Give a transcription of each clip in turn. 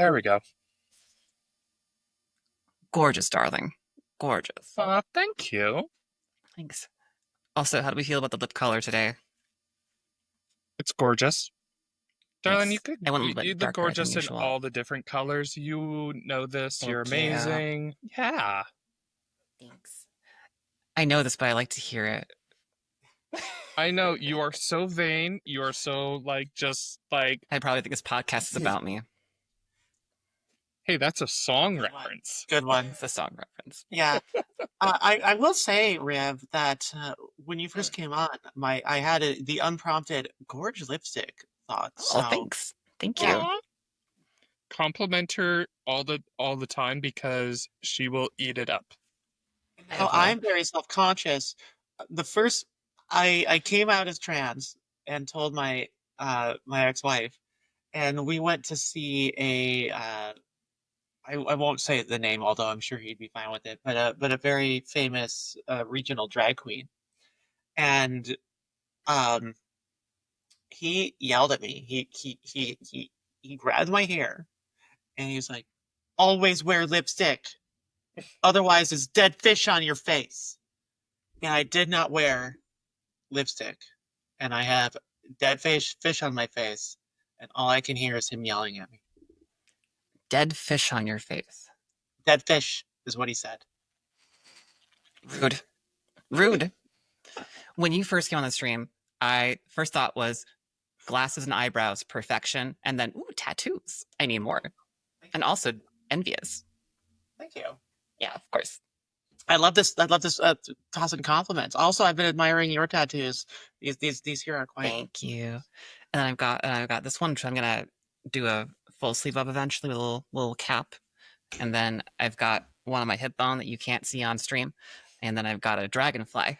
There we go. Gorgeous, darling. Gorgeous. Thank you. Thanks. Also, how do we feel about the lip color today? It's gorgeous. Darling, Thanks. I went a little bit you look darker than gorgeous in usual. all the different colors. You know this. You're Thank you. amazing. Yeah. Thanks. I know this, but I like to hear it. I know. You are so vain. You are so, just I probably think this podcast is about me. Hey, that's a song reference. Good one. It's a song reference. Yeah. I will say, Rev, that when you first came on, I had the unprompted gorge lipstick thought. So, Oh, thanks. Thank you. Aw. Compliment her all the time because she will eat it up. Oh, I'm very self-conscious. The first, I came out as trans and told my my ex-wife, and we went to see a I won't say the name, although I'm sure he'd be fine with it, but a very famous regional drag queen, and um, he yelled at me. He grabbed my hair, and he was like, "Always wear lipstick, otherwise it's dead fish on your face." And I did not wear lipstick, and I have dead fish on my face, and all I can hear is him yelling at me. Dead fish on your face. Dead fish is what he said. Rude. Rude. When you first came on the stream, I first thought was glasses and eyebrows, perfection, and then, ooh, tattoos. I need more. And also envious. Thank you. Yeah, of course. I love this tossing compliments. Also, I've been admiring your tattoos. These here are quite. Thank you. And then I've got this one, which I'm gonna do a full sleeve of eventually with a little cap. And then I've got one on my hip bone that you can't see on stream. And then I've got a dragonfly.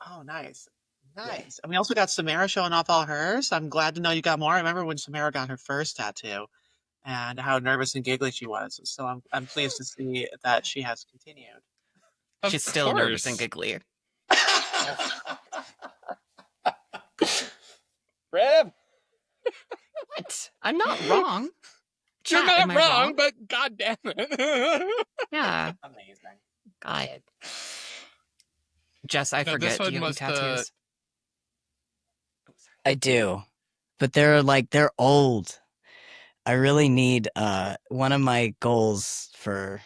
Oh, nice. Nice. And we also got Samara showing off all hers. I'm glad to know you got more. I remember when Samara got her first tattoo and how nervous and giggly she was. So I'm pleased to see that she has continued. She's still nervous and giggly. Rev! What? I'm not wrong. You're Chat, not wrong, but god damn it. Yeah. Amazing. God. Jess, I forget. Do you have tattoos? I do, but they're old. I really need one of my goals for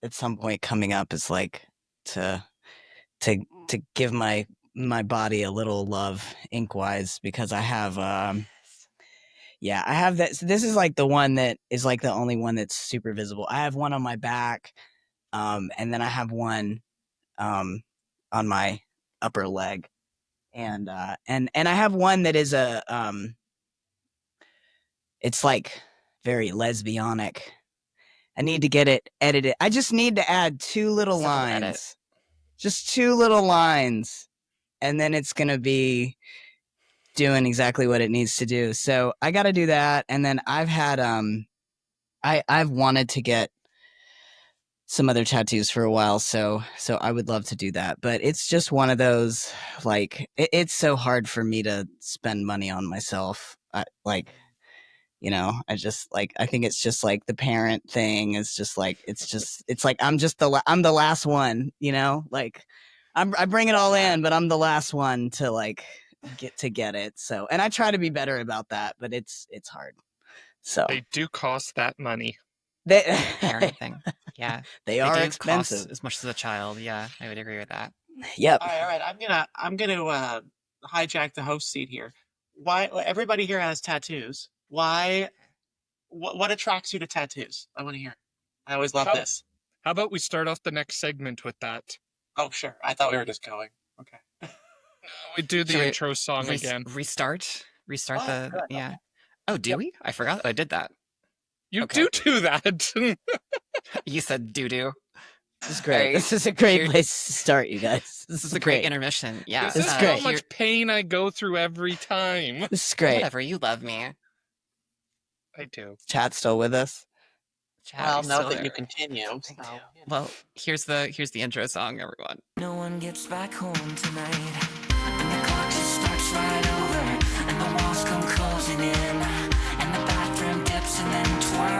at some point coming up is to give my body a little love ink wise, because I have I have that. So this is the one that is the only one that's super visible. I have one on my back, and then I have one on my upper leg, and I have one that is it's very lesbianic. I need to get it edited. I just need to add 2 little lines. Just 2 little lines, and then it's gonna be doing exactly what it needs to do. So I got to do that, and then I've had I've wanted to get some other tattoos for a while, so I would love to do that, but it's just one of those it's so hard for me to spend money on myself. I just I think it's just the parent thing is just it's I'm the last one, I bring it all in, but I'm the last one to get it. So, and I try to be better about that, but it's hard. So they do cost that money. Parent thing. Yeah. They are expensive as much as a child. Yeah, I would agree with that. Yep. All right. I'm gonna hijack the host seat here. Why everybody here has tattoos? Why? What attracts you to tattoos? I want to hear. I always love this. How about we start off the next segment with that? Oh, sure. I thought we were just going. Okay. We do the intro song again. Restart the good. yeah. Oh, do we? I forgot I did that. You do that. You said doo-doo. This is great. This is a great place to start, you guys. This is a great intermission. Yeah. This is how much pain I go through every time. This is great. Whatever, you love me. I do. Chat still with us? Well, now that you continue. So, well, here's the intro song, everyone. No one gets back home tonight, and the clock just starts right over, and the walls come closing in, and the bathroom dips and then twirls.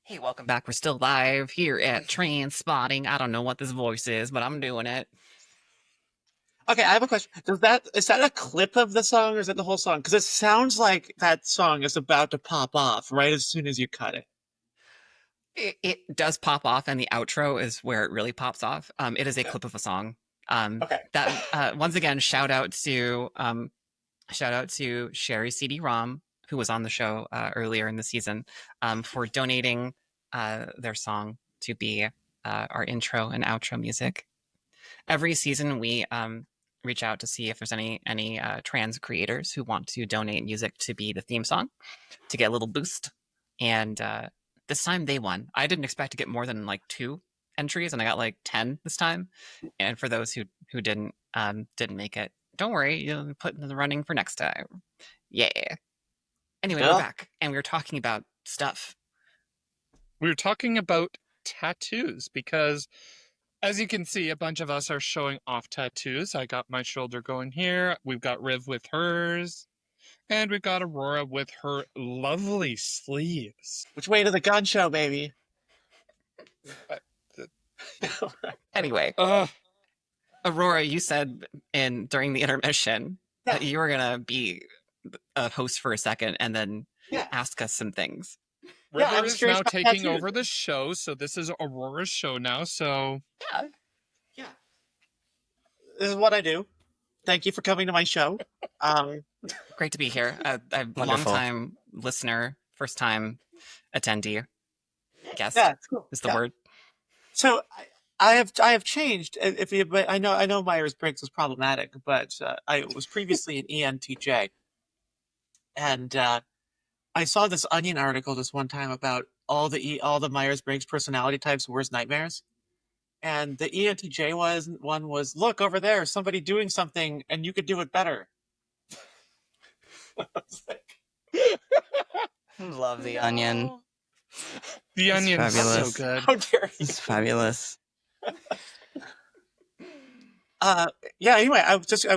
Hey, welcome back. We're still live here at Train Spotting. I don't know what this voice is, but I'm doing it. Okay, I have a question. Is that a clip of the song or is it the whole song? Because it sounds like that song is about to pop off right as soon as you cut it. It does pop off, and the outro is where it really pops off. It is a clip of a song. Okay. That once again, shout out to Sherry CD-ROM, who was on the show earlier in the season, for donating their song to be our intro and outro music. Every season, we reach out to see if there's any trans creators who want to donate music to be the theme song to get a little boost. And this time they won. I didn't expect to get more than like 2 entries, and I got like 10 this time. And for those who didn't make it, don't worry, you'll put in the running for next time. Yeah. Anyway, we're back, and we were talking about stuff. We were talking about tattoos because, as you can see, a bunch of us are showing off tattoos. I got my shoulder going here. We've got Riv with hers. And we've got Aurora with her lovely sleeves. Which way to the gun show, baby? Anyway, Aurora, you said during the intermission that you were gonna be a host for a second and then ask us some things. River is now taking over the show, so this is Aurora's show now. So yeah, this is what I do. Thank you for coming to my show. Great to be here. I'm a long-time listener, first-time attendee. Guess cool. Is the word. So I have changed. I know Myers-Briggs was problematic, but I was previously an ENTJ, and I saw this Onion article this one time about all the Myers-Briggs personality types' worst nightmares. And the ENTJ one was, look over there, somebody doing something, and you could do it better. Love the Onion. The Onion's so good. How dare you? It's fabulous. Anyway,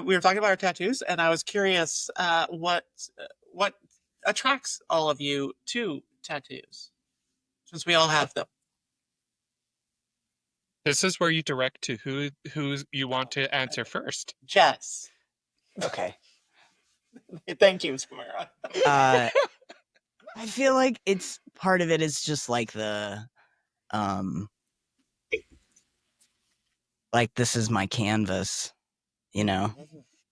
we were talking about our tattoos, and I was curious what attracts all of you to tattoos, since we all have them. This is where you direct to who you want to answer first. Jess. Okay. Thank you, Samara. I feel like it's part of it is just like the like this is my canvas, you know?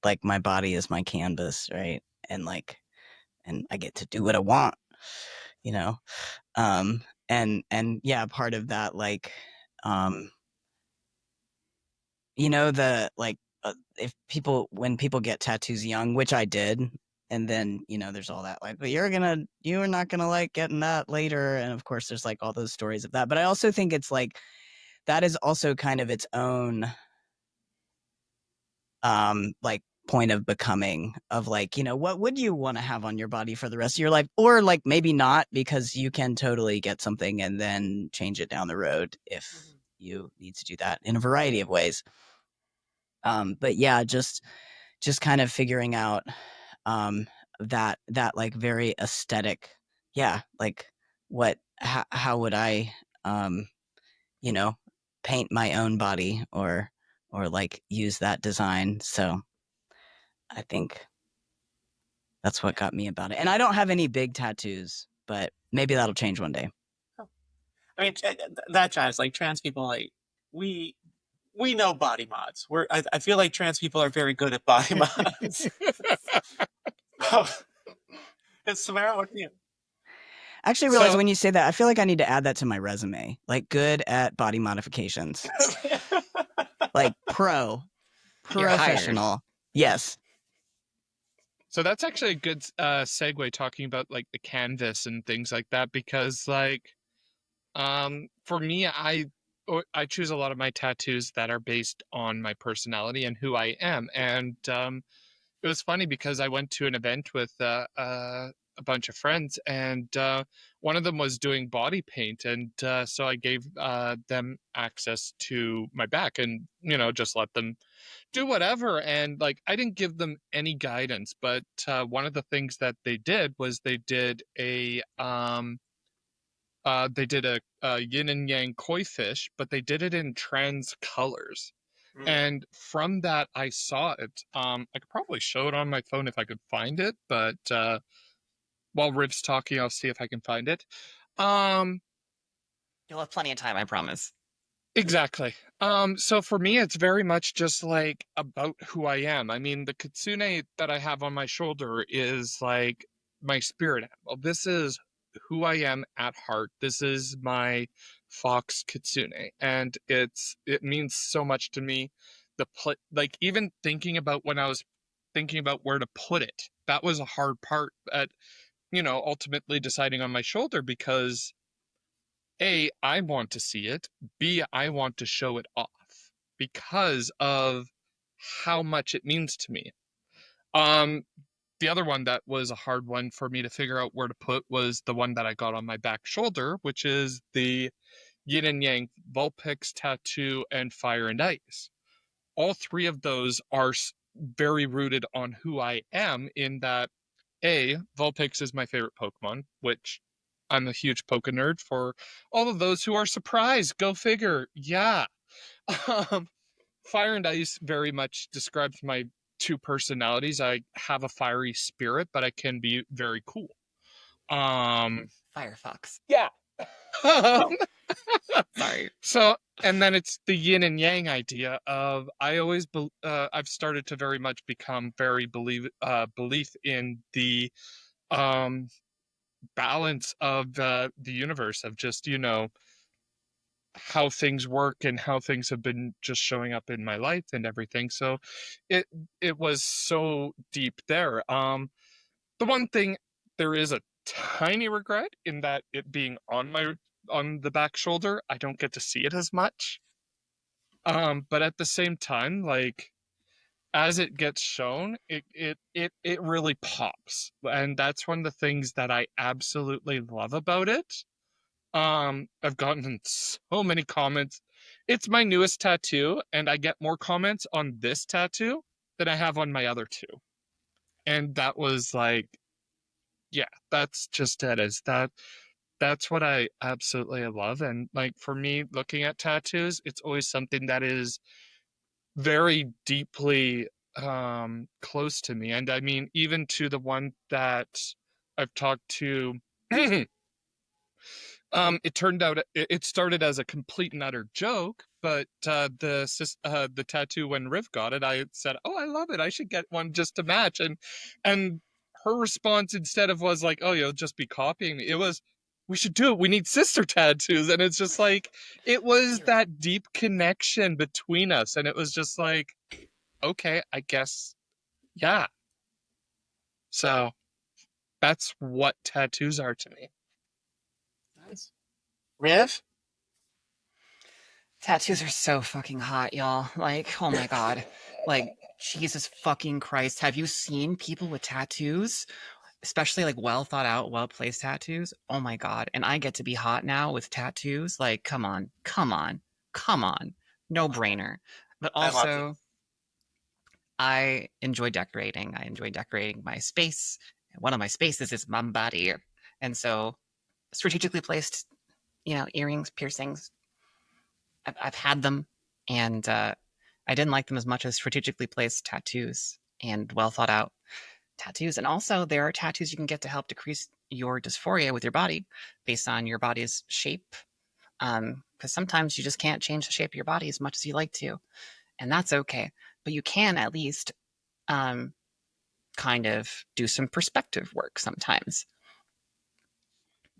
Like my body is my canvas, right? And I get to do what I want, you know? And yeah, part of that, like you know, when people get tattoos young, which I did, and then, you know, there's all that, like, but you're not gonna like getting that later. And of course there's like all those stories of that. But I also think it's like, that is also kind of its own, like point of becoming of like, you know, what would you want to have on your body for the rest of your life? Or like maybe not, because you can totally get something and then change it down the road if you need to do that in a variety of ways. But yeah, just kind of figuring out that like very aesthetic, like how would I you know, paint my own body or like use that design. So I think that's what got me about it. And I don't have any big tattoos, but maybe that'll change one day. I mean, that jives. Like trans people, like we know body mods. I feel like trans people are very good at body mods. And Samara, what do you? Actually, I realize when you say that, I feel like I need to add that to my resume. Like good at body modifications. Like professional. Yes. So that's actually a good segue, talking about like the canvas and things like that, because like for me, I choose a lot of my tattoos that are based on my personality and who I am. And it was funny because I went to an event with a bunch of friends, and one of them was doing body paint, and so I gave them access to my back, and you know, just let them do whatever. And like, I didn't give them any guidance, but one of the things that they did was they did a they did a yin and yang koi fish, but they did it in trans colors. And from that, I saw it. I could probably show it on my phone if I could find it, but while Riv's talking, I'll see if I can find it. Um, You'll have plenty of time, I promise. exactly. So for me, it's very much just like about who I am. I mean, the kitsune that I have on my shoulder is like my spirit animal. This is who I am at heart. This is my fox kitsune, and it means so much to me. Like even thinking about when I was thinking about where to put it, that was a hard part at, ultimately deciding on my shoulder because A, I want to see it. B, I want to show it off because of how much it means to me. Um, the other one that was a hard one for me to figure out where to put was the one that I got on my back shoulder, which is the Yin and Yang Vulpix tattoo and Fire and Ice. All three of those are very rooted on who I am in that A, Vulpix is my favorite Pokemon, which I'm a huge Poke nerd for all of those who are surprised. Go figure. Yeah. Um, Fire and Ice very much describes my two personalities. I have a fiery spirit, but I can be very cool. Firefox. Yeah. Sorry. So, and then it's the yin and yang idea of I've started to very much become very belief in the um balance of the universe of just how things work and how things have been just showing up in my life and everything. So it it was so deep there. The one thing, there is a tiny regret in that it being on the back shoulder, I don't get to see it as much. But at the same time, like as it gets shown, it really pops. And that's one of the things that I absolutely love about it. I've gotten so many comments. It's my newest tattoo, and I get more comments on this tattoo than I have on my other two. And that was like, yeah, that's just it. That's what I absolutely love. And like for me, looking at tattoos, it's always something that is very deeply close to me. And I mean, even to the one that I've talked to it turned out it started as a complete and utter joke, but the tattoo, when Riv got it, I said, "Oh, I love it. I should get one just to match." And her response instead of was like, "Oh, you'll just be copying me," it was, "We should do it. We need sister tattoos." And it's just like it was that deep connection between us, and it was just like, okay, I guess, yeah. So that's what tattoos are to me. Nice. Riv? Tattoos are so fucking hot, y'all. Like, oh my god. Like, Jesus fucking Christ. Have you seen people with tattoos? Especially like well thought out, well placed tattoos. Oh my god. And I get to be hot now with tattoos. Like, come on. Come on. Come on. No brainer. But I love it. also, I enjoy decorating. I enjoy decorating my space. One of my spaces is my body. And so, strategically placed, earrings, piercings, I've had them, and I didn't like them as much as strategically placed tattoos and well thought out tattoos. And also, there are tattoos you can get to help decrease your dysphoria with your body based on your body's shape. Because sometimes you just can't change the shape of your body as much as you like to, and that's okay. But you can at least kind of do some perspective work sometimes.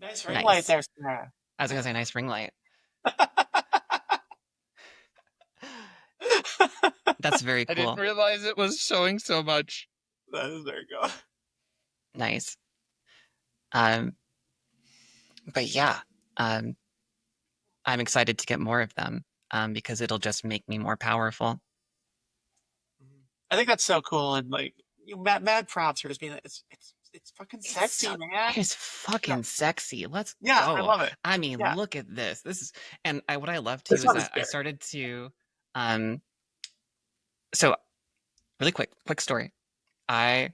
Nice ring light there, Sarah. I was gonna say nice ring light. That's very cool. I didn't realize it was showing so much. That is very good. Nice. But yeah, I'm excited to get more of them because it'll just make me more powerful. I think that's so cool, and like, mad props for just being. It's fucking sexy, man. It's fucking sexy. Let's go. I love it. I mean, Yeah. look at this. This is, and what I love too This is one is that I scary. started to, so really quick story. When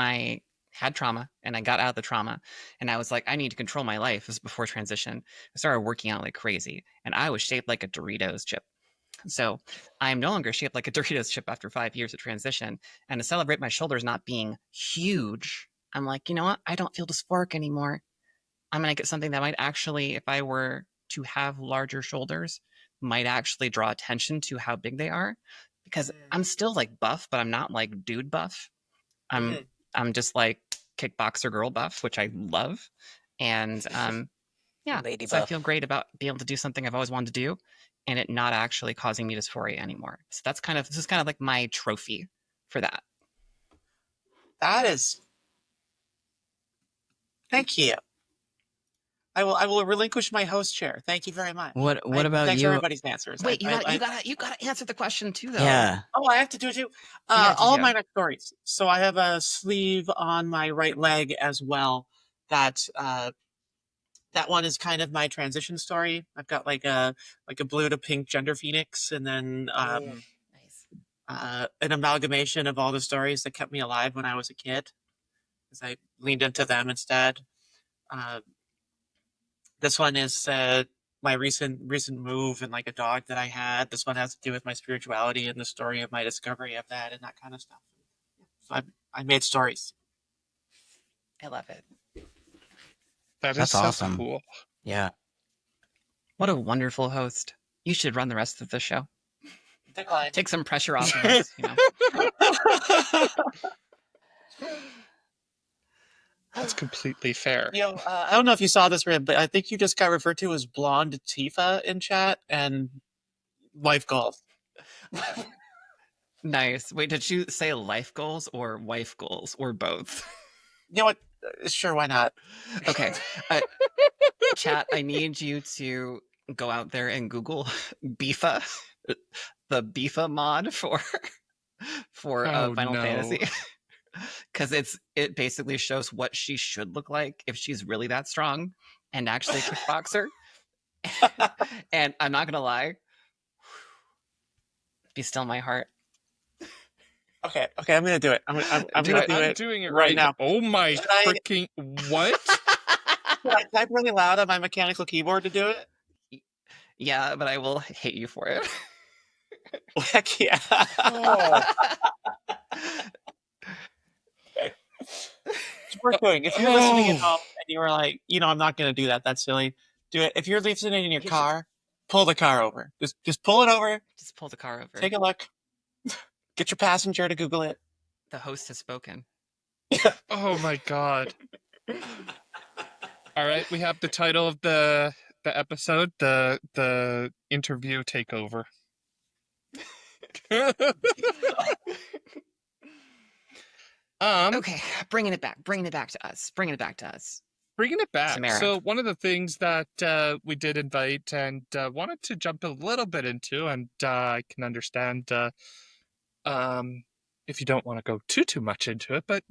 I had trauma, and I got out of the trauma, and I was like, I need to control my life. This was before transition. I started working out like crazy, and I was shaped like a Doritos chip. So I am no longer shaped like a Doritos chip after 5 years of transition. And to celebrate my shoulders not being huge, I'm like, you know what? I don't feel dysphoric anymore. I'm going to get something that might actually, if I were to have larger shoulders, might actually draw attention to how big they are. Because I'm still like buff, but I'm not like dude buff. I'm just like kickboxer girl buff, which I love. And yeah, Lady so I buff. feel great about being able to do something I've always wanted to do, and it not actually causing me dysphoria anymore. So this is kind of like my trophy for that. That is. Thank you. I will relinquish my host chair. Thank you very much. What about thanks you? for everybody's answers. Wait, you gotta answer the question too, though. Yeah. Oh, I have to do it too. Yeah, All of mine are stories. So I have a sleeve on my right leg as well. That one is kind of my transition story. I've got like a blue to pink gender phoenix, and then Nice. an amalgamation of all the stories that kept me alive when I was a kid, because I leaned into them instead. This one is my recent move and like a dog that I had. This one has to do with my spirituality and the story of my discovery of that and that kind of stuff. So I made stories. I love it. That is That's so awesome. cool. Yeah. What a wonderful host. You should run the rest of the show. Decline. Take some pressure off of us, you know. That's completely fair. I don't know if you saw this, Rib, but I think you just got referred to as Blonde Tifa in chat and life goals. Nice. Wait, did you say life goals or wife goals or both? You know what? Sure, why not? Okay. Chat, I need you to go out there and Google Bifa, the Bifa mod for Final Fantasy. Because it basically shows what she should look like if she's really that strong and actually a kickboxer. And I'm not gonna lie, be still my heart. Okay, I'm gonna do it. I'm gonna do it. I'm doing it right now. Oh my freaking what? Can I type really loud on my mechanical keyboard to do it? Yeah, but I will hate you for it. Heck yeah. It's worth doing. If you're listening at home and you were like, I'm not going to do that. That's silly. Do it. If you're listening in your car, pull the car over. Just pull it over. Just pull the car over. Take a look. Get your passenger to Google it. The host has spoken. Oh my god. All right, we have the title of the episode, the interview takeover. Okay, bringing it back to us. Bringing it back. Samara. So one of the things that we did invite and wanted to jump a little bit into, and I can understand if you don't want to go too much into it, but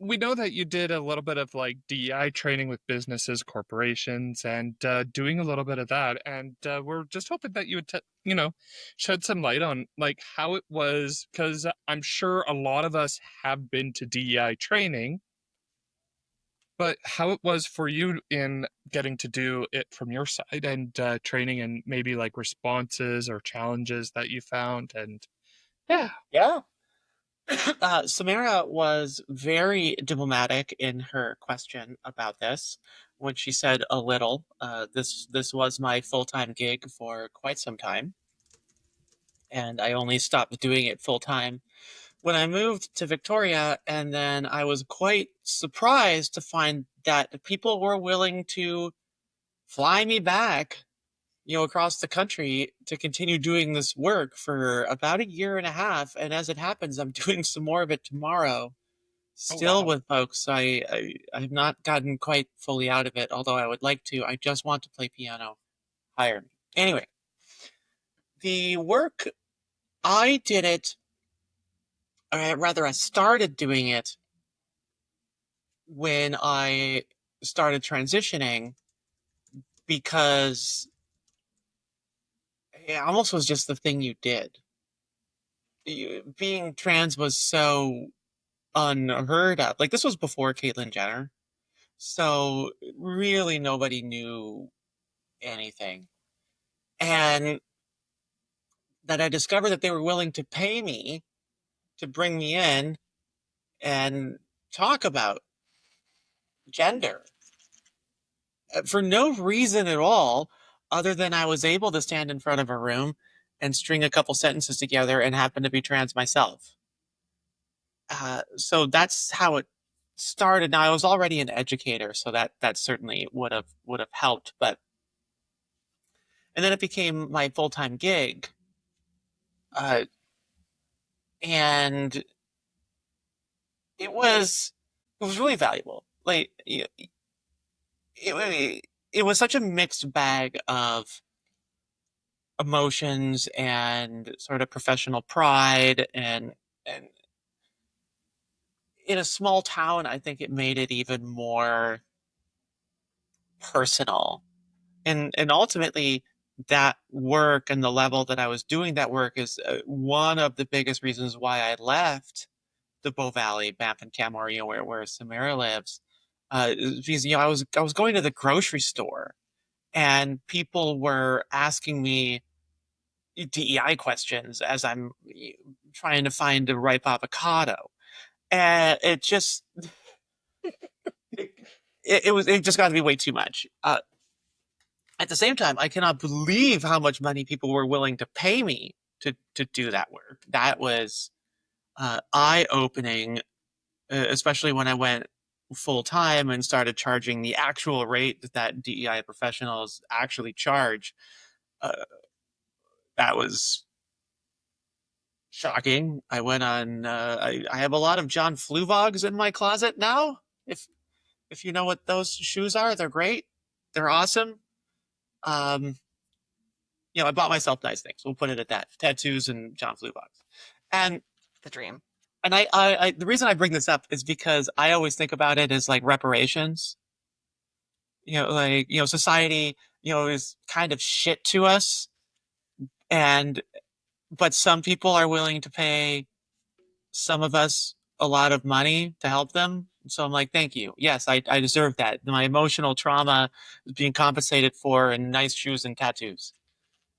we know that you did a little bit of like DEI training with businesses, corporations, and doing a little bit of that. And we're just hoping that you would, shed some light on like how it was, because I'm sure a lot of us have been to DEI training, but how it was for you in getting to do it from your side and training, and maybe like responses or challenges that you found. And Yeah. Samara was very diplomatic in her question about this when she said a little. This was my full-time gig for quite some time, and I only stopped doing it full-time when I moved to Victoria, and then I was quite surprised to find that people were willing to fly me back, across the country to continue doing this work for about a year and a half. And as it happens, I'm doing some more of it tomorrow, still with folks. I have not gotten quite fully out of it, although I would like to. I just want to play piano. Hire me. Anyway, the work, I did it, or rather I started doing it when I started transitioning, because it almost was just the thing you did. Being trans was so unheard of. Like, this was before Caitlyn Jenner. So really nobody knew anything. And that I discovered that they were willing to pay me to bring me in and talk about gender for no reason at all, other than I was able to stand in front of a room and string a couple sentences together and happen to be trans myself. So that's how it started. Now, I was already an educator, so that certainly would have helped. But and then it became my full-time gig, and it was really valuable. Like, it was such a mixed bag of emotions and sort of professional pride, and in a small town, I think it made it even more personal. And ultimately, that work and the level that I was doing that work is one of the biggest reasons why I left the Bow Valley, Banff and Canmore, where Samara lives. Because I was going to the grocery store, and people were asking me DEI questions as I'm trying to find a ripe avocado, and it just it just got to be way too much. At the same time, I cannot believe how much money people were willing to pay me to do that work. That was eye-opening, especially when I went full time and started charging the actual rate that DEI professionals actually charge. Uh, that was shocking. I went on. I have a lot of John Fluvogs in my closet now. If you know what those shoes are, they're great. They're awesome. Um, I bought myself nice things. We'll put it at that: tattoos and John Fluvogs. And The dream. and I the reason I bring this up is because I always think about it as like reparations. Society, is kind of shit to us, and but some people are willing to pay some of us a lot of money to help them. So I'm like, thank you. Yes, I deserve that. My emotional trauma is being compensated for in nice shoes and tattoos.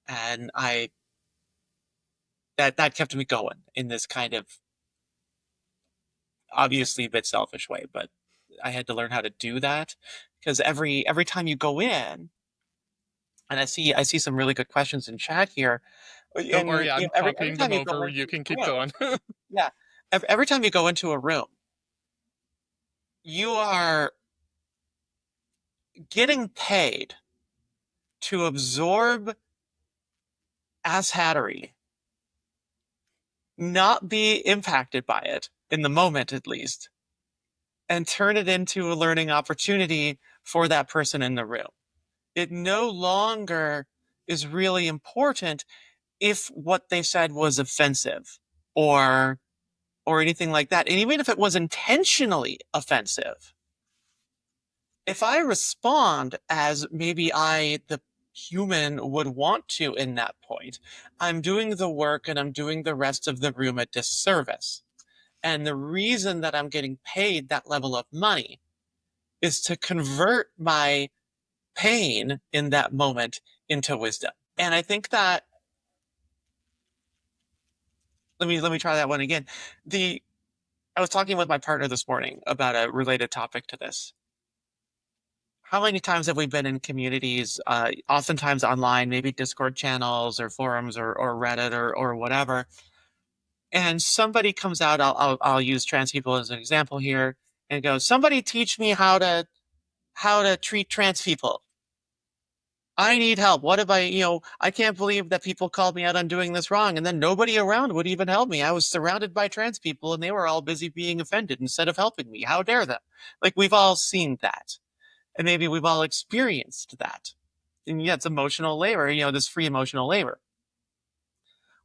And that kept me going in this kind of obviously a bit selfish way, but I had to learn how to do that, because every time you go in, and I see some really good questions in chat here. Don't And worry, I'm every copying time them you go over. into You can a keep room, going. yeah, every time you go into a room, you are getting paid to absorb asshattery, not be impacted by it in the moment at least, and turn it into a learning opportunity for that person in the room. It no longer is really important if what they said was offensive or anything like that. And even if it was intentionally offensive, if I respond as maybe I, the human, would want to in that point, I'm doing the work and I'm doing the rest of the room a disservice. And the reason that I'm getting paid that level of money is to convert my pain in that moment into wisdom. And I think that, let me try that one again. I was talking with my partner this morning about a related topic to this. How many times have we been in communities, oftentimes online, maybe Discord channels or forums or Reddit or whatever, and somebody comes out, I'll use trans people as an example here, and goes, somebody teach me how to treat trans people. I need help. What if I can't believe that people called me out on doing this wrong, and then nobody around would even help me. I was surrounded by trans people and they were all busy being offended instead of helping me. How dare them? Like, we've all seen that. And maybe we've all experienced that. And yeah, it's emotional labor, this free emotional labor.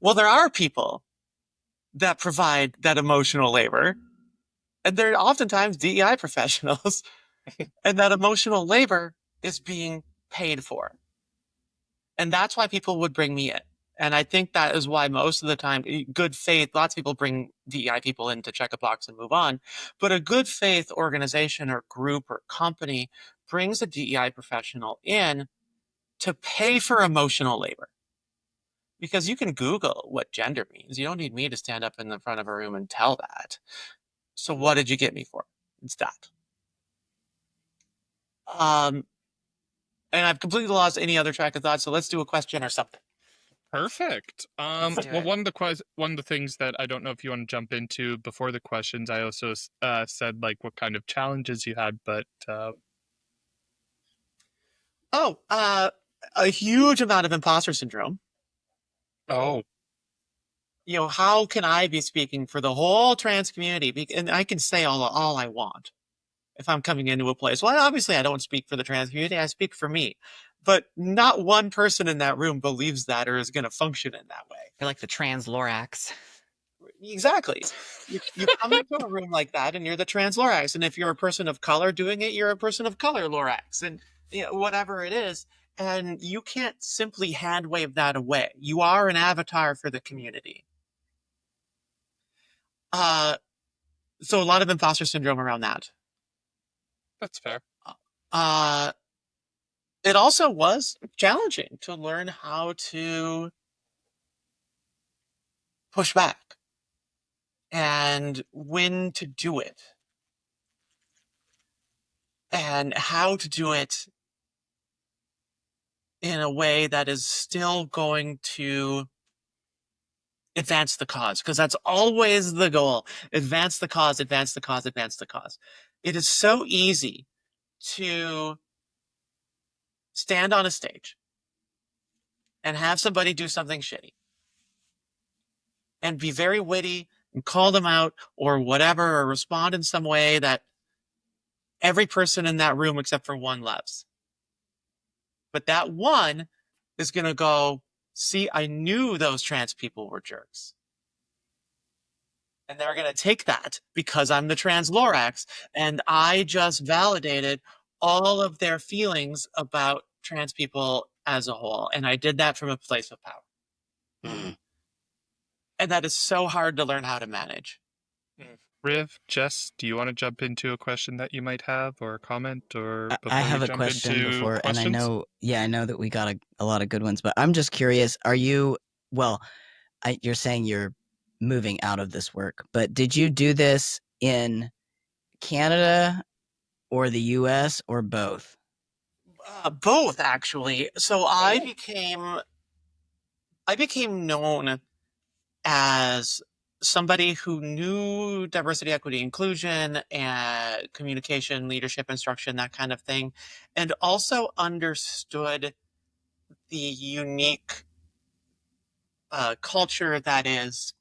Well, there are people that provide that emotional labor, and they're oftentimes DEI professionals, and that emotional labor is being paid for. And that's why people would bring me in. And I think that is why most of the time, good faith, lots of people bring DEI people in to check a box and move on. But a good faith organization or group or company brings a DEI professional in to pay for emotional labor. Because you can Google what gender means. You don't need me to stand up in the front of a room and tell that. So what did you get me for? It's that. And I've completely lost any other track of thought, so let's do a question or something. Perfect. Let's do Well, it. one of the things that I don't know if you want to jump into before the questions, I also said like what kind of challenges you had, but A huge amount of imposter syndrome. oh, How can I be speaking for the whole trans community? And I can say all I want if I'm coming into a place. Well, obviously, I don't speak for the trans community. I speak for me. But not one person in that room believes that or is going to function in that way. You're like the trans Lorax. Exactly. You come into a room like that and you're the trans Lorax. And if you're a person of color doing it, you're a person of color Lorax. And whatever it is. And you can't simply hand wave that away. You are an avatar for the community. So a lot of imposter syndrome around that. that's fair. It also was challenging to learn how to push back and when to do it and how to do it in a way that is still going to advance the cause, because that's always the goal. Advance the cause, advance the cause, advance the cause. It is so easy to stand on a stage and have somebody do something shitty and be very witty and call them out or whatever, or respond in some way that every person in that room except for one loves. But that one is going to go, see, I knew those trans people were jerks. And they're going to take that because I'm the trans Lorax and I just validated all of their feelings about trans people as a whole. And I did that from a place of power. Mm. And that is so hard to learn how to manage. Riv, Jess, do you want to jump into a question that you might have or a comment or I before have we a jump question into before, and questions? I know that we got a lot of good ones, but I'm just curious. Are you, well, you're saying you're moving out of this work, but did you do this in Canada or the US or both? Both, actually. So I became known as somebody who knew diversity, equity, inclusion, and communication, leadership, instruction, that kind of thing, and also understood the unique culture that is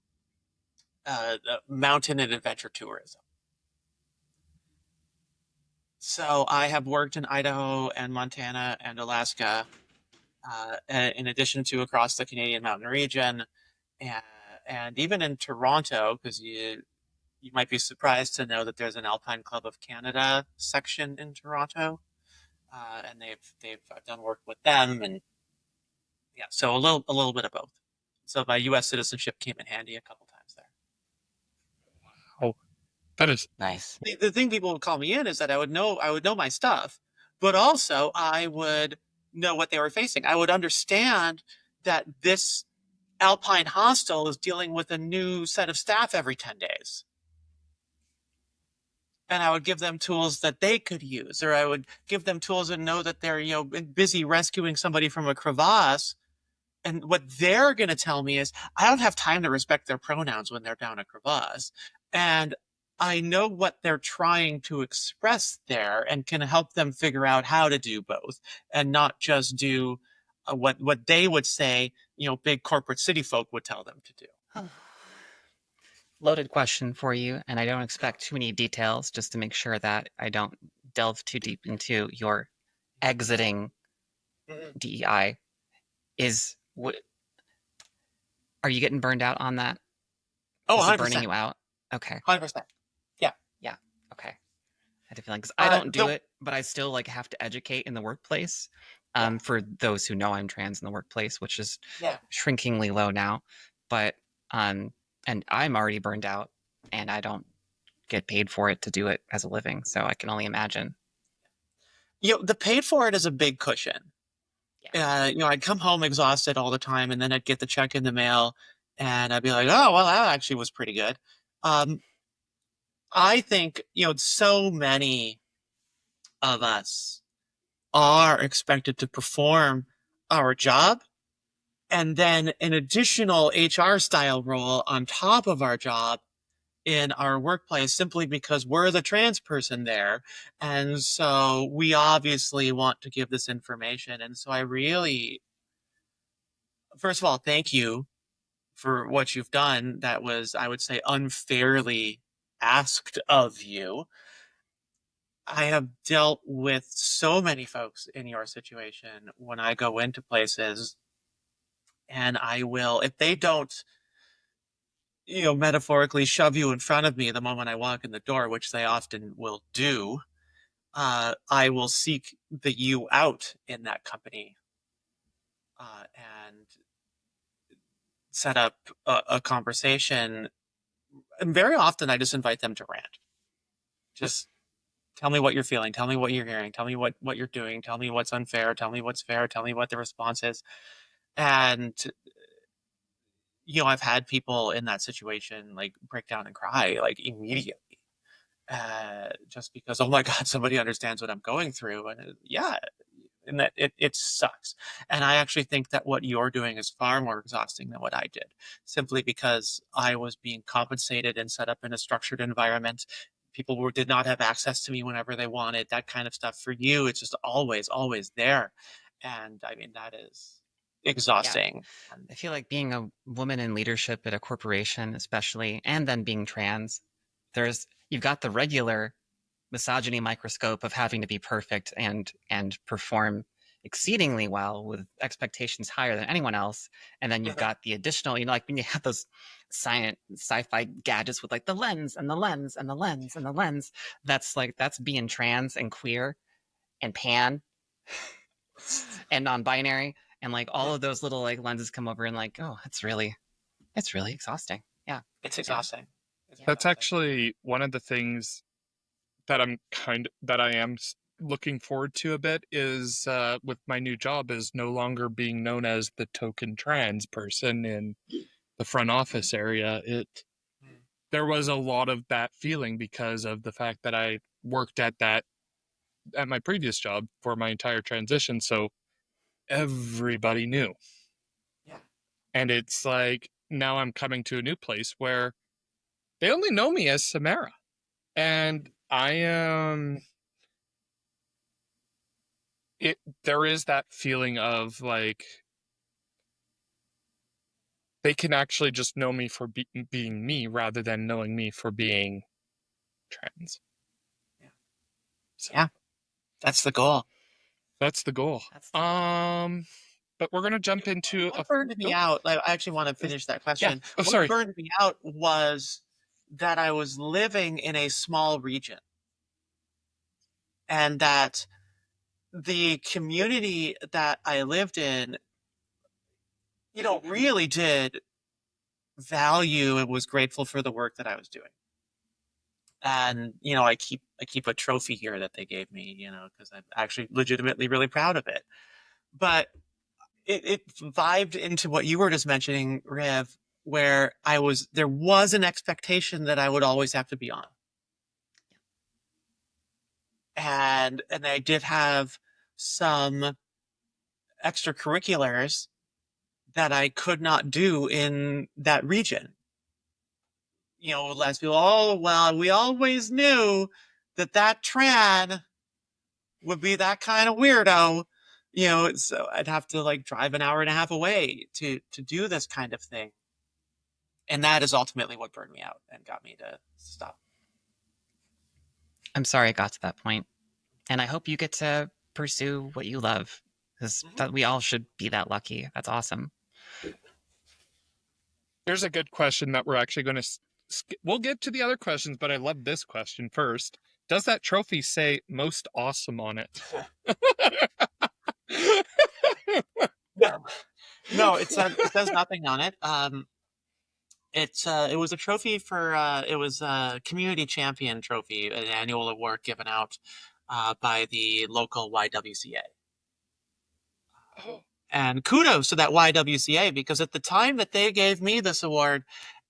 mountain and adventure tourism. So I have worked in Idaho and Montana and Alaska, in addition to across the Canadian mountain region, and, and even in Toronto, because you might be surprised to know that there's an Alpine Club of Canada section in Toronto, and I've done work with them, and yeah, so a little bit of both. So my U.S. citizenship came in handy a couple times there. Oh, that is Nice. The thing people would call me in is that I would know my stuff, but also I would know what they were facing. I would understand that this Alpine hostel is dealing with a new set of staff every 10 days. And I would give them tools that they could use, or I would give them tools and know that they're, busy rescuing somebody from a crevasse. And what they're going to tell me is, I don't have time to respect their pronouns when they're down a crevasse. And I know what they're trying to express there and can help them figure out how to do both and not just do what they would say, big corporate city folk would tell them to do. Loaded question for you, and I don't expect too many details just to make sure that I don't delve too deep into your exiting DEI. Are you getting burned out on that? Oh, Is it 100%. burning you out? Okay. 100%. Yeah. Yeah. Okay. I had a feeling because I don't do it, but I still have to educate in the workplace. for those who know I'm trans in the workplace, which is Yeah. shrinkingly low now. But and I'm already burned out, and I don't get paid for it to do it as a living, so I can only imagine. The paid for it is a big cushion. I'd come home exhausted all the time, and then I'd get the check in the mail, and I'd be like, oh, well, that actually was pretty good. I think, so many of us are expected to perform our job, and then an additional HR style role on top of our job in our workplace simply because we're the trans person there. And so we obviously want to give this information. And so I really, first of all, thank you for what you've done. That was, I would say, unfairly asked of you. I have dealt with so many folks in your situation when I go into places, and I will, if they don't, metaphorically shove you in front of me the moment I walk in the door, which they often will do, I will seek the you out in that company, and set up a conversation. And very often I just invite them to rant. Just tell me what you're feeling. Tell me what you're hearing. Tell me what you're doing. Tell me what's unfair. Tell me what's fair. Tell me what the response is. And, I've had people in that situation like break down and cry like immediately, just because, oh my God, somebody understands what I'm going through. And and that it sucks. And I actually think that what you're doing is far more exhausting than what I did, simply because I was being compensated and set up in a structured environment. People did not have access to me whenever they wanted, that kind of stuff. For you, it's just always, always there. And I mean, that is exhausting. I feel like being a woman in leadership at a corporation, especially, and then being trans, you've got the regular misogyny microscope of having to be perfect and perform exceedingly well with expectations higher than anyone else. And then you've got the additional, like when you have those sci-fi gadgets with like the lens and the lens and the lens and the lens, that's being trans and queer and pan and non-binary, and like all of those little like lenses come over and like, oh, it's really exhausting. Yeah, it's exhausting. That's actually one of the things that I am looking forward to a bit is with my new job is no longer being known as the token trans person in the front office area. There was a lot of that feeling because of the fact that I worked at my previous job for my entire transition, so everybody knew. Yeah. And it's like now I'm coming to a new place where they only know me as Samara. And I am there is that feeling of like they can actually just know me for being me rather than knowing me for being trans. Yeah. So, yeah. That's the goal. That's the goal. But we're gonna jump into what burned me out. I actually want to finish that question. Yeah. Sorry. What burned me out was that I was living in a small region, and that the community that I lived in, really did value and was grateful for the work that I was doing. And, I keep a trophy here that they gave me, because I'm actually legitimately really proud of it. But it vibed into what you were just mentioning, Riv, where there was an expectation that I would always have to be on. And I did have some extracurriculars that I could not do in that region. Last people, oh, well, we always knew that tran would be that kind of weirdo. So I'd have to like drive an hour and a half away to do this kind of thing. And that is ultimately what burned me out and got me to stop. I'm sorry it got to that point. And I hope you get to pursue what you love, because we all should be that lucky. That's awesome. Here's a good question that we're actually going to we'll get to the other questions, but I love this question first. Does that trophy say most awesome on it? No, it says nothing on it. It was a trophy for it was a community champion trophy, an annual award given out by the local YWCA. Oh, And kudos to that YWCA, because at the time that they gave me this award,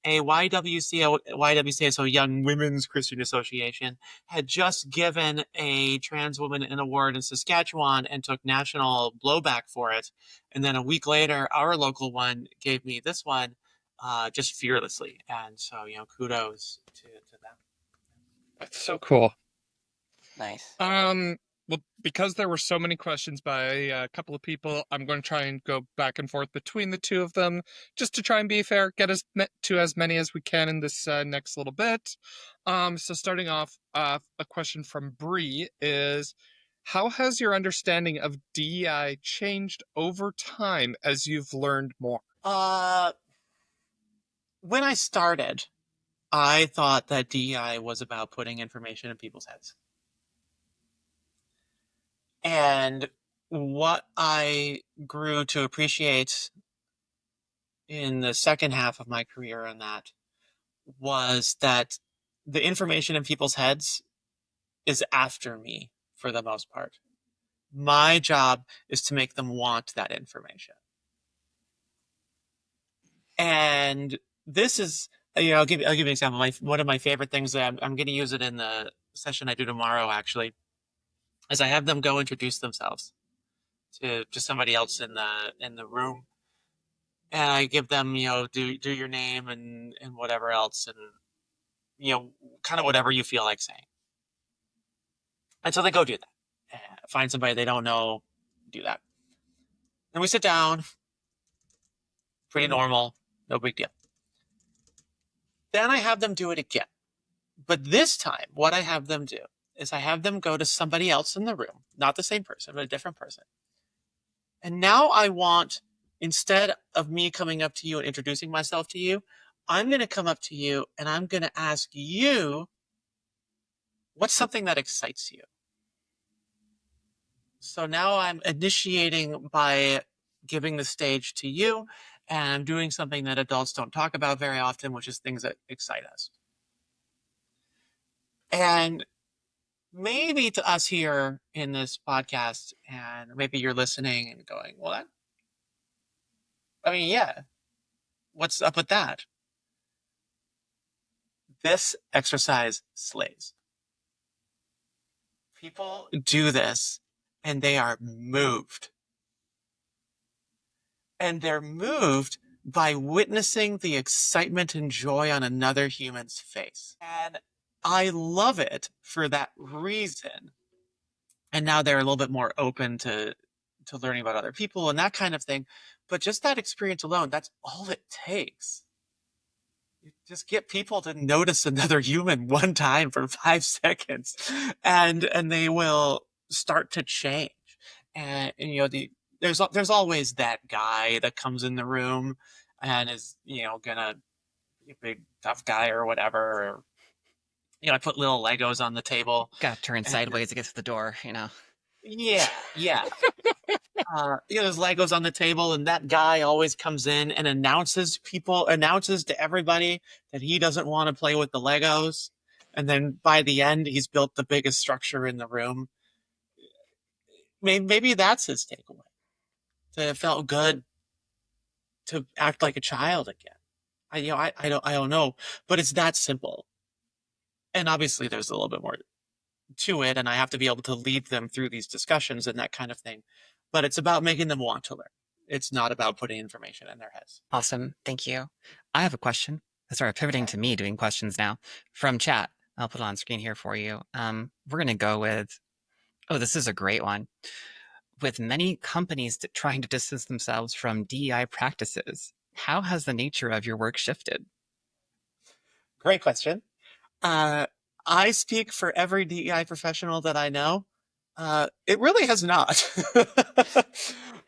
a YWCA, so Young Women's Christian Association, had just given a trans woman an award in Saskatchewan and took national blowback for it. And then a week later, our local one gave me this one just fearlessly. And so, kudos to them. that's so cool. Nice. Well, because there were so many questions by a couple of people, I'm going to try and go back and forth between the two of them, just to try and be fair, get to as many as we can in this next little bit. So starting off, a question from Bree is, how has your understanding of DEI changed over time as you've learned more? When I started, I thought that DEI was about putting information in people's heads. And what I grew to appreciate in the second half of my career on that was that the information in people's heads is after me for the most part. My job is to make them want that information. And this is, I'll give you an example. One of my favorite things that I'm going to use it in the session I do tomorrow, actually, is I have them go introduce themselves to somebody else in the room, and I give them, do your name and whatever else, and kind of whatever you feel like saying. And so they go do that. Find somebody they don't know, do that. Then we sit down, pretty normal, no big deal. Then I have them do it again. But this time, what I have them do is I have them go to somebody else in the room, not the same person, but a different person. And now I want, instead of me coming up to you and introducing myself to you, I'm going to come up to you and I'm going to ask you, what's something that excites you? So now I'm initiating by giving the stage to you, and I'm doing something that adults don't talk about very often, which is things that excite us. And maybe to us here in this podcast, and maybe you're listening and going, well, yeah, what's up with that? This exercise slays. People do this and they are moved. And they're moved by witnessing the excitement and joy on another human's face. And I love it for that reason. And now they're a little bit more open to learning about other people and that kind of thing. But just that experience alone, that's all it takes. You just get people to notice another human one time for 5 seconds, and they will start to change. And there's always that guy that comes in the room and is gonna be a big tough guy or whatever. Or, I put little Legos on the table. Gotta turn sideways to get to the door, Yeah. There's Legos on the table, and that guy always comes in and announces to everybody that he doesn't want to play with the Legos. And then by the end, he's built the biggest structure in the room. Maybe that's his takeaway. That it felt good to act like a child again. I don't know, but it's that simple. And obviously there's a little bit more to it, and I have to be able to lead them through these discussions and that kind of thing. But it's about making them want to learn. It's not about putting information in their heads. Awesome. Thank you. I have a question. Sorry, pivoting to me doing questions now from chat. I'll put it on screen here for you. We're going to go with, this is a great one. With many companies trying to distance themselves from DEI practices, how has the nature of your work shifted? Great question. I speak for every DEI professional that I know. It really has not.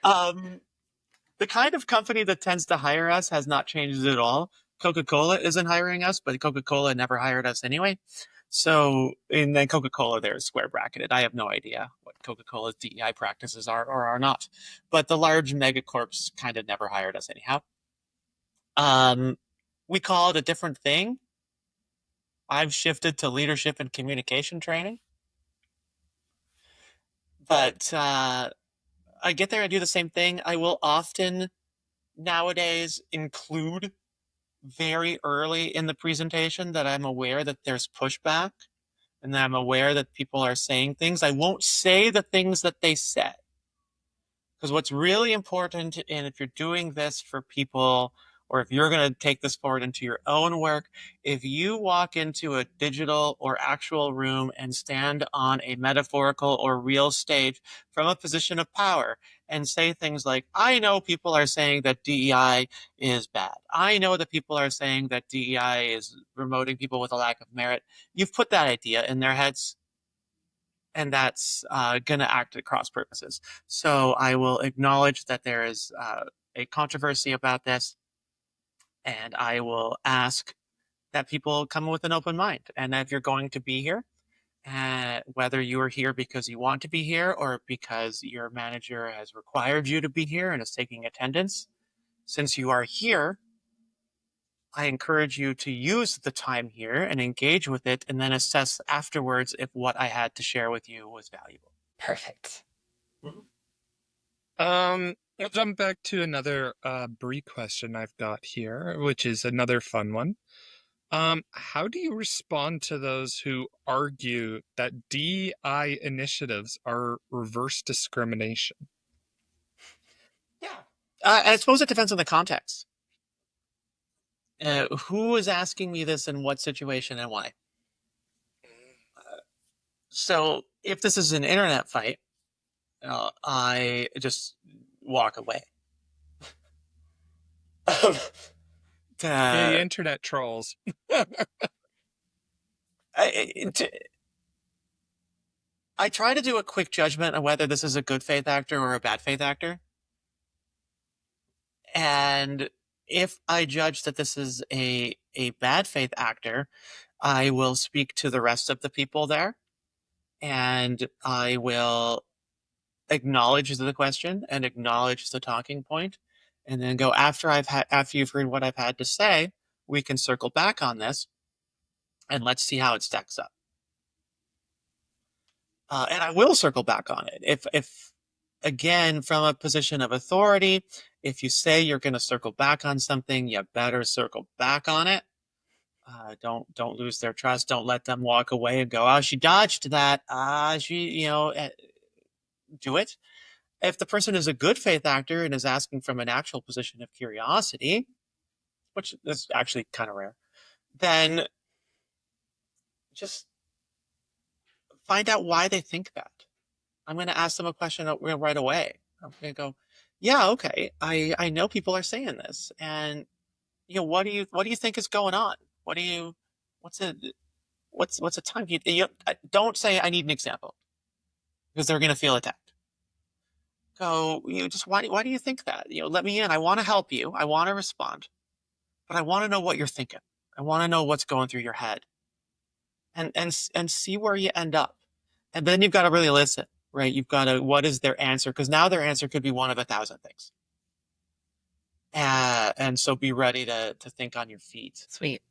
The kind of company that tends to hire us has not changed at all. Coca-Cola isn't hiring us, but Coca-Cola never hired us anyway. So, and then Coca-Cola there is square bracketed. I have no idea what Coca-Cola's DEI practices are or are not, but the large megacorps kind of never hired us anyhow. We call it a different thing. I've shifted to leadership and communication training, but I get there and do the same thing. I will often nowadays include very early in the presentation that I'm aware that there's pushback and that I'm aware that people are saying things. I won't say the things that they said. Because what's really important, and if you're doing this for people, or if you're going to take this forward into your own work, if you walk into a digital or actual room and stand on a metaphorical or real stage from a position of power and say things like, I know people are saying that DEI is bad. I know that people are saying that DEI is promoting people with a lack of merit. You've put that idea in their heads, and that's going to act at cross purposes. So I will acknowledge that there is a controversy about this, and I will ask that people come with an open mind. And if you're going to be here, whether you are here because you want to be here or because your manager has required you to be here and is taking attendance, since you are here, I encourage you to use the time here and engage with it and then assess afterwards if what I had to share with you was valuable. Perfect. I'll jump back to another Brie question I've got here, which is another fun one. How do you respond to those who argue that DEI initiatives are reverse discrimination? Yeah. I suppose it depends on the context. Who is asking me this in what situation and why? So if this is an internet fight, I just walk away. The internet trolls. I try to do a quick judgment on whether this is a good faith actor or a bad faith actor. And if I judge that this is a bad faith actor, I will speak to the rest of the people there, and I will acknowledge the question and acknowledge the talking point, and then go after you've heard what I've had to say, we can circle back on this, and let's see how it stacks up. And I will circle back on it. If again, from a position of authority, if you say you're going to circle back on something, you better circle back on it. Don't lose their trust. Don't let them walk away and go, oh, she dodged that. Do it. If the person is a good faith actor and is asking from an actual position of curiosity, which is actually kind of rare, then just find out why they think that. I'm going to ask them a question right away. I'm going to go, yeah, okay. I know people are saying this, and what do you think is going on? What's a time? Don't say I need an example, because they're going to feel attacked. Go, just why do you think that? Let me in. I want to help you. I want to respond, but I want to know what you're thinking. I want to know what's going through your head, and see where you end up. And then you've got to really listen, right? You've got to, what is their answer? Because now their answer could be one of 1,000 things. And so be ready to think on your feet. Sweet.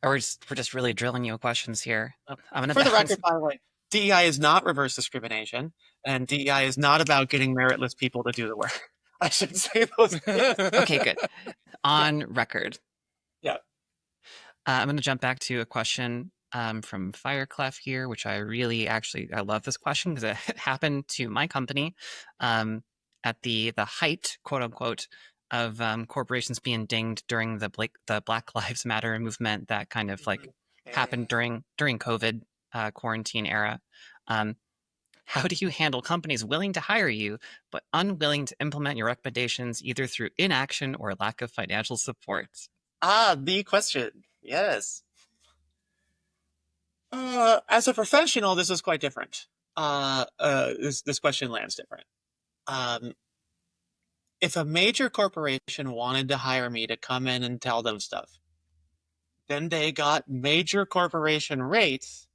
We're just really drilling you with questions here. For the record, by the way, DEI is not reverse discrimination, and DEI is not about getting meritless people to do the work. I should say those things. Okay, good. On record. Yeah. I'm going to jump back to a question from Fireclef here, which I love this question because it happened to my company at the height, quote unquote, of corporations being dinged during the Black Lives Matter movement that kind of happened during COVID quarantine era. How do you handle companies willing to hire you but unwilling to implement your recommendations either through inaction or lack of financial support? The question. Yes. As a professional, this is quite different. This question lands different. If a major corporation wanted to hire me to come in and tell them stuff, then they got major corporation rates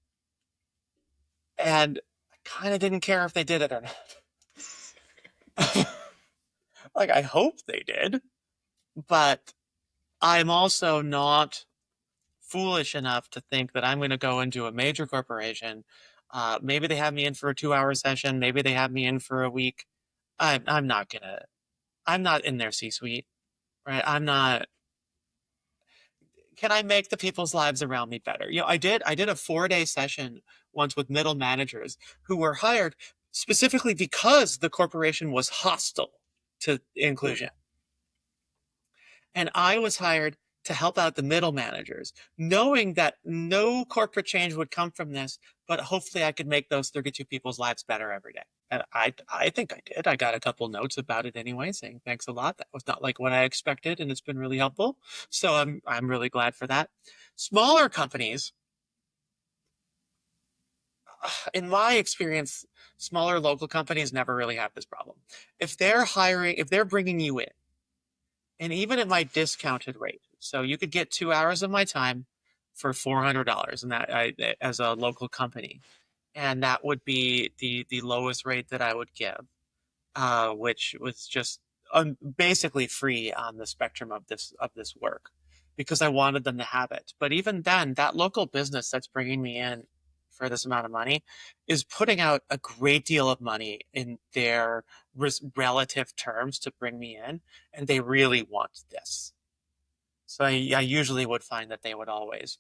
And I kind of didn't care if they did it or not. Like, I hope they did, but I'm also not foolish enough to think that I'm going to go into a major corporation. Maybe they have me in for a 2-hour session. Maybe they have me in for a week. I'm not gonna. I'm not in their C-suite, right? I'm not. Can I make the people's lives around me better? I did. I did a 4-day session once with middle managers who were hired specifically because the corporation was hostile to inclusion. And I was hired to help out the middle managers, knowing that no corporate change would come from this, but hopefully I could make those 32 people's lives better every day. And I think I did. I got a couple notes about it anyway, saying thanks a lot. That was not like what I expected, and it's been really helpful. So I'm really glad for that. Smaller companies, in my experience, smaller local companies never really have this problem. If they're bringing you in, and even at my discounted rate, so you could get 2 hours of my time for $400, and as a local company, and that would be the lowest rate that I would give, which was just basically free on the spectrum of this work, because I wanted them to have it. But even then, that local business that's bringing me in for this amount of money is putting out a great deal of money in their relative terms to bring me in, and they really want this. So I usually would find that they would always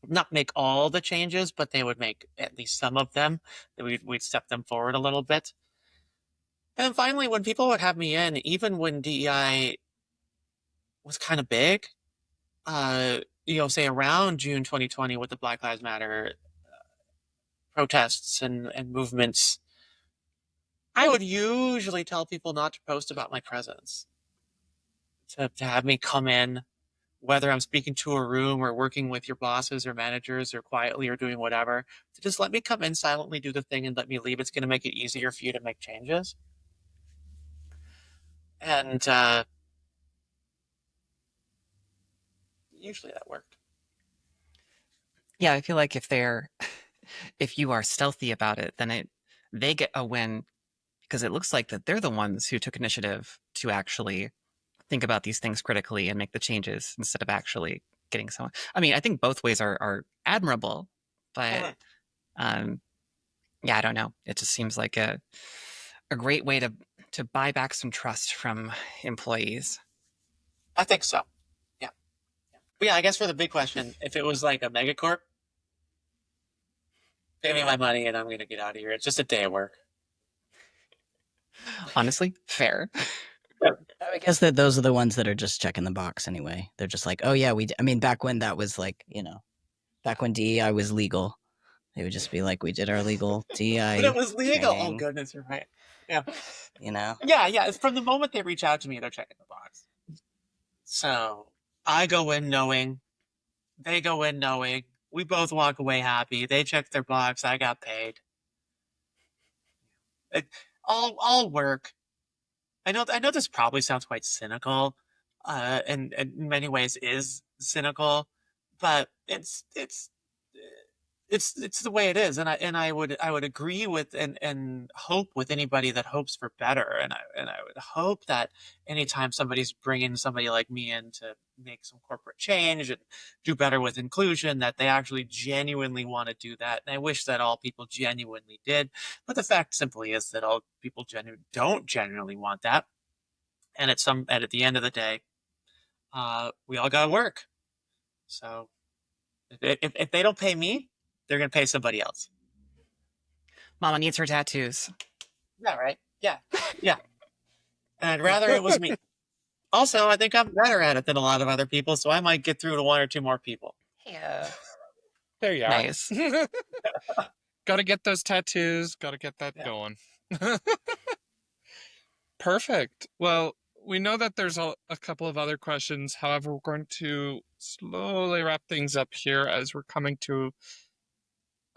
not make all the changes, but they would make at least some of them. That we'd step them forward a little bit. And then finally, when people would have me in, even when DEI was kind of big, say around June 2020 with the Black Lives Matter protests and movements, I would usually tell people not to post about my presence, to have me come in, whether I'm speaking to a room or working with your bosses or managers or quietly or doing whatever, to just let me come in, silently do the thing, and let me leave. It's going to make it easier for you to make changes. And usually that worked. Yeah, I feel like if you are stealthy about it, then they get a win, because it looks like that they're the ones who took initiative to actually think about these things critically and make the changes instead of actually getting someone. I mean, I think both ways are admirable, but yeah, I don't know. It just seems like a great way to buy back some trust from employees. I think so. Yeah. But yeah, I guess for the big question, if it was like a megacorp, pay me my money and I'm going to get out of here. It's just a day of work. Honestly, fair. I guess that those are the ones that are just checking the box anyway. They're just like, oh yeah, I mean, back when that was like, back when DEI was legal, they would just be like, we did our legal DEI. But it was legal. training. Oh goodness, you're right. Yeah. Yeah. It's from the moment they reach out to me, they're checking the box. So I go in knowing, they go in knowing, we both walk away happy. They check their box. I got paid. All work. I know this probably sounds quite cynical, and in many ways is cynical, but it's the way it is, and I would agree with and hope with anybody that hopes for better, and I would hope that anytime somebody's bringing somebody like me in to make some corporate change and do better with inclusion, that they actually genuinely want to do that. And I wish that all people genuinely did, but the fact simply is that all people don't genuinely want that. And at the end of the day, we all got to work. So if they don't pay me, they're going to pay somebody else. Mama needs her tattoos. Yeah, right. Yeah. And I'd rather it was me. Also, I think I'm better at it than a lot of other people, so I might get through to one or two more people. Yeah. There you are. Nice. Got to get those tattoos. Got to get that going. Perfect. Well, we know that there's a couple of other questions. However, we're going to slowly wrap things up here as we're coming to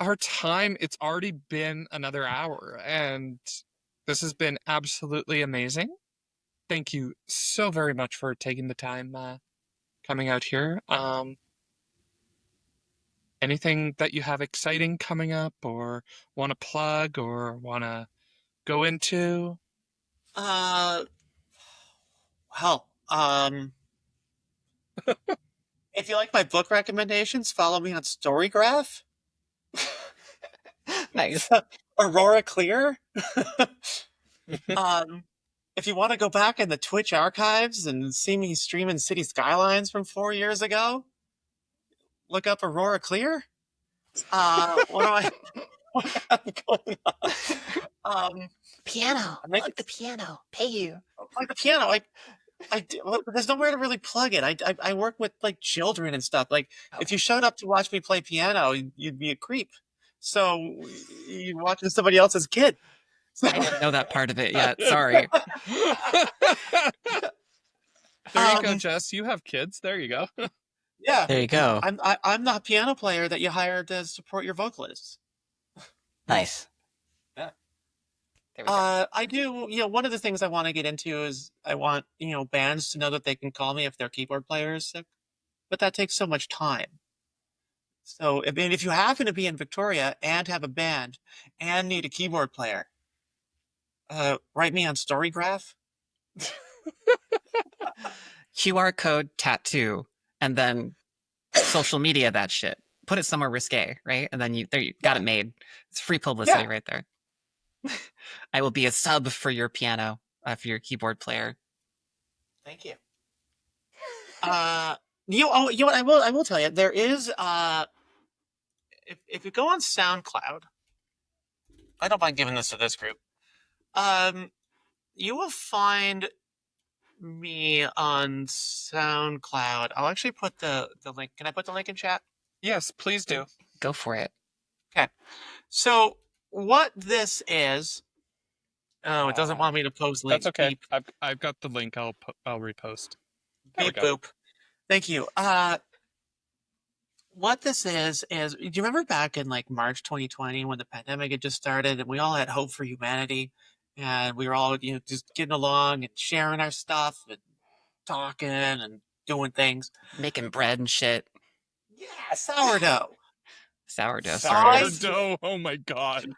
our time. It's already been another hour, and this has been absolutely amazing. Thank you so very much for taking the time coming out here. anything that you have exciting coming up, or want to plug, or want to go into? Uh, hell, if you like my book recommendations, follow me on Storygraph. Nice. Aurora Clear. um, if you want to go back in the Twitch archives and see me streaming City Skylines from 4 years ago, look up Aurora Clear. What do I what do I have going on? Piano. I'm making Plug the piano. Pay you. like the piano. Well, there's nowhere to really plug it. I work with like children and stuff. Like if you showed up to watch me play piano, you'd be a creep. So you're watching somebody else's kid. So, I didn't know that part of it yet. Sorry. There you go, um, Jess. You have kids. There you go. yeah, There you go. I'm the piano player that you hired to support your vocalists. Nice. There we go. I do, one of the things I want to get into is I want, bands to know that they can call me if their keyboard player is sick, but that takes so much time. So, if you happen to be in Victoria and have a band and need a keyboard player, write me on Storygraph. QR code tattoo, and then social media that shit. Put it somewhere risque, right? And then you got it made. It's free publicity right there. I will be a sub for your piano, for your keyboard player. Thank you. You know what? I will tell you, there is if you go on SoundCloud, I don't mind giving this to this group. You will find me on SoundCloud. I'll actually put the link. Can I put the link in chat? Yes, please do. Go for it. Okay. So what this is? Oh, it doesn't want me to post links. That's okay. Beep, I've got the link. I'll repost. There we beep go. boop. Thank you. What this is do you remember back in like March 2020 when the pandemic had just started and we all had hope for humanity and we were all, just getting along and sharing our stuff and talking and doing things. Making bread and shit. Yeah, sourdough. Sourdough. Sourdough. Oh my god.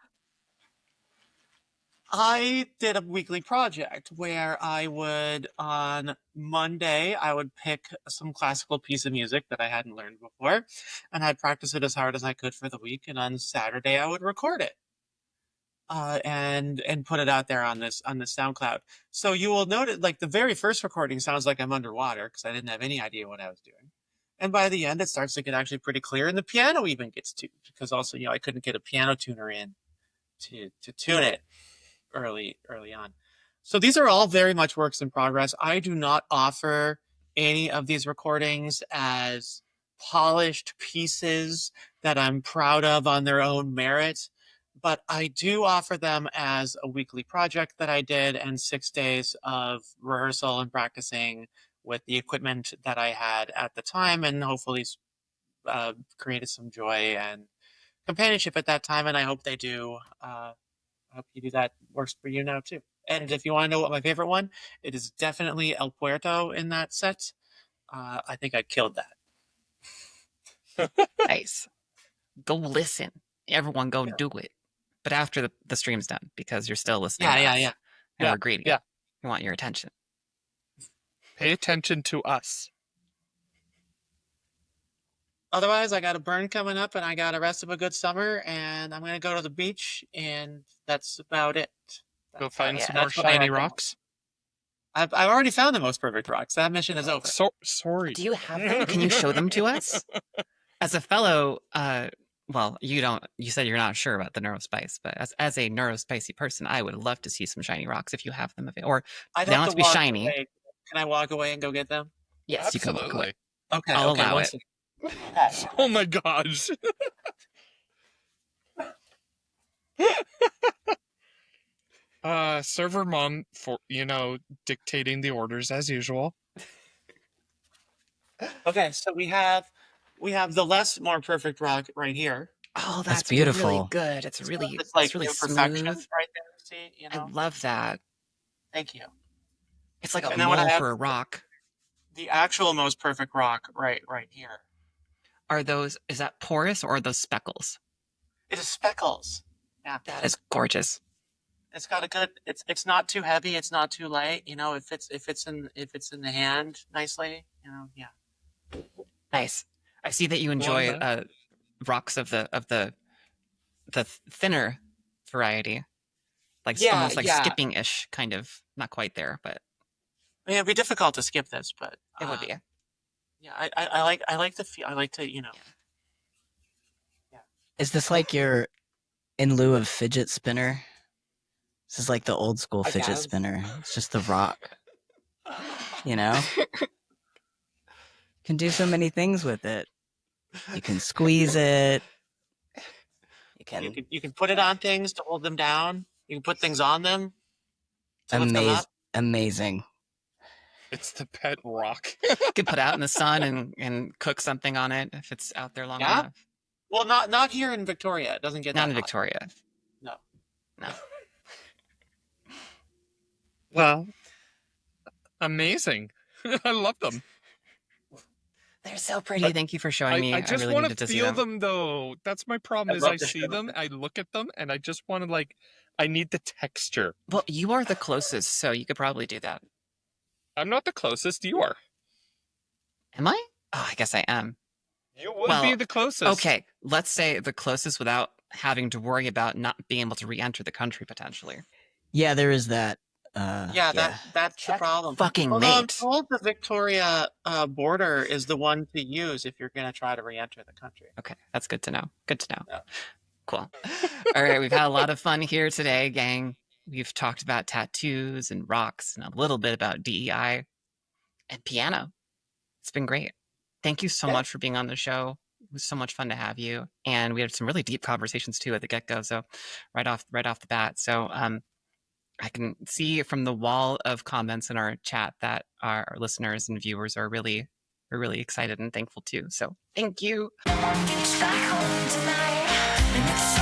I did a weekly project where I would, on Monday, I would pick some classical piece of music that I hadn't learned before, and I'd practice it as hard as I could for the week. And on Saturday, I would record it, and put it out there on this SoundCloud. So you will notice, like the very first recording sounds like I'm underwater because I didn't have any idea what I was doing. And by the end, it starts to get actually pretty clear, and the piano even gets tuned because also, I couldn't get a piano tuner in to tune it early on. So these are all very much works in progress. I do not offer any of these recordings as polished pieces that I'm proud of on their own merit, but I do offer them as a weekly project that I did and 6 days of rehearsal and practicing with the equipment that I had at the time, and hopefully created some joy and companionship at that time, and I hope they do. I hope you do that. Works for you now too. And if you want to know what my favorite one, it is definitely El Puerto in that set. I think I killed that. Nice. Go listen. Everyone go do it. But after the stream's done, because you're still listening. Yeah. And Yeah, we're greedy. yeah. We want your attention. Pay attention to us. Otherwise, I got a burn coming up, and I got a rest of a good summer, and I'm gonna go to the beach, and that's about it. Go find some yeah. more That's what I shiny recommend. rocks. I've already found the most perfect rocks. That mission is over. Sorry. Do you have them? Can you show them to us? As a fellow, well, you said you're not sure about the neurospice, but as a neurospicy person, I would love to see some shiny rocks if you have them available. Or I'd they don't have to be walk shiny. away. Can I walk away and go get them? Yes, you can walk away. Okay. I'll okay, allow one it. second. Oh my gosh. Server mom for dictating the orders as usual. Okay, so we have the more perfect rock right here. Oh, That's that's really beautiful. good. It's really It's like really imperfections smooth. right there. See, I love that. Thank you. It's like a And then what I mole have for a rock. the actual most perfect rock right here. is that porous or are those speckles? It is speckles. Yeah. That is gorgeous. It's got a good. It's not too heavy. It's not too light. You know, if it's in the hand nicely. You know, yeah. Nice. I see that you enjoy rocks of the thinner variety, like Yeah, almost like yeah. skipping-ish, kind of. Not quite there, but I mean, it'd be difficult to skip this, but it would be. Yeah, I like to feel. I like to, you know. Is this like your in lieu of fidget spinner? This is like the old school I fidget guess. spinner. It's just the rock. You know? Can do so many things with it. You can squeeze it. You can put it on things to hold them down. You can put things on them to lift them up. Amazing. It's the pet rock. You could put out in the sun and cook something on it if it's out there long enough. Well, not here in Victoria. It doesn't get Not that in hot. Victoria. No. Well, amazing. I love them. They're so pretty. Thank you for showing me. I just really want needed to see feel them though. That's my problem. Is I see them, I look at them, and I just want to I need the texture. Well, you are the closest, so you could probably do that. I'm not the closest. You are. Am I? Oh, I guess I am. You would be the closest. Okay, let's say the closest without having to worry about not being able to re-enter the country potentially. Yeah, there is that. That's the problem. Fucking Although I'm mate. told the Victoria border is the one to use if you're going to try to re-enter the country. Okay, that's good to know. Good to know. Yeah. Cool. All right, we've had a lot of fun here today, gang. We've talked about tattoos and rocks and a little bit about DEI and piano. It's been great. Thank you so much for being on the show. It was so much fun to have you, and we had some really deep conversations too at the get-go. So right off the bat. So I can see from the wall of comments in our chat that our listeners and viewers are really excited and thankful too. So thank you. Back home tonight.